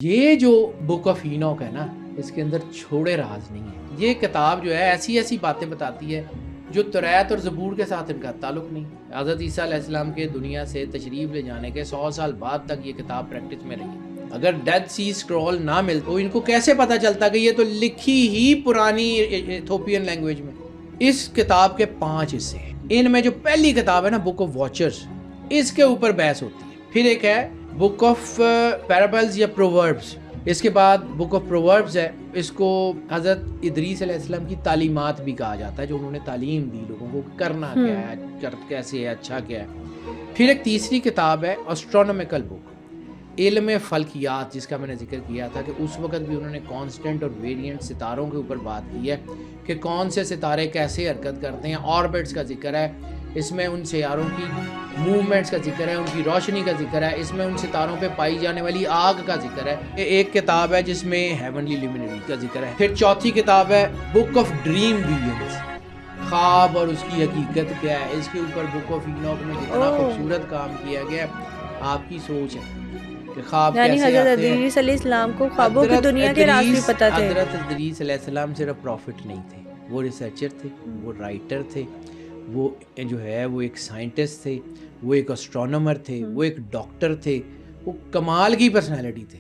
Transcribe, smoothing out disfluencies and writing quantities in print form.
یہ جو book of Enoch ہے نا، اس کے اندر چھوڑے راز نہیں ہے. یہ کتاب جو ہے ایسی ایسی باتیں بتاتی ہے جو توریت اور زبور کے ساتھ ان کا تعلق نہیں. حضرت عیسیٰ علیہ السلام کے دنیا سے تشریف لے جانے کے 100 سال بعد تک یہ کتاب پریکٹس میں رہی. اگر ڈیڈ سی اسکرول نہ ملتا تو ان کو کیسے پتا چلتا کہ یہ تو لکھی ہی پرانی ایتھوپین لینگویج میں. اس کتاب کے 5 حصے ہیں. ان میں جو پہلی کتاب ہے نا، بک آف واچرز، اس کے اوپر بحث ہوتی ہے. پھر ایک ہے بک آف پیرابلز یا پرووربس. اس کے بعد بک آف پرووربس ہے، اس کو حضرت ادریس علیہ السلام کی تعلیمات بھی کہا جاتا ہے، جو انہوں نے تعلیم دی لوگوں کو کرنا کیا ہے، کیسے ہے، اچھا کیا ہے. پھر ایک تیسری کتاب ہے اسٹرونومیکل بک، علم فلکیات، جس کا میں نے ذکر کیا تھا کہ اس وقت بھی انہوں نے کانسٹنٹ اور ویریئنٹ ستاروں کے اوپر بات کی ہے کہ کون سے ستارے کیسے حرکت کرتے ہیں. آربٹس کا ذکر ہے اس میں، ان سیاروں کی موومنٹس کا ذکر ہے، ان کی روشنی کا ذکر ہے اس میں، ان ستاروں پہ پائی جانے والی آگ کا ذکر ہے. ایک کتاب ہے جس میں ہیونلی لیمینری کا ذکر ہے. پھر چوتھی کتاب ہے بک آف ڈریم ویژنز، خواب اور اس کی حقیقت کیا ہے. اس کے اوپر بک آف اینوک میں کتنا خوبصورت کام کیا گیا. آپ کی سوچ ہے کہ خواب یعنی کیسے حضرت آتے ہیں. ادریس علیہ السلام کو خوابوں کی دنیا کے راز بھی پتہ تھے. حضرت ادریس علیہ السلام صرف پروفٹ نہیں تھے، وہ ریسرچر تھے، وہ رائٹر تھے، وہ جو ہے وہ ایک سائنٹسٹ تھے، وہ ایک اسٹرونومر تھے، وہ ایک ڈاکٹر تھے، وہ کمال کی پرسنالٹی تھے.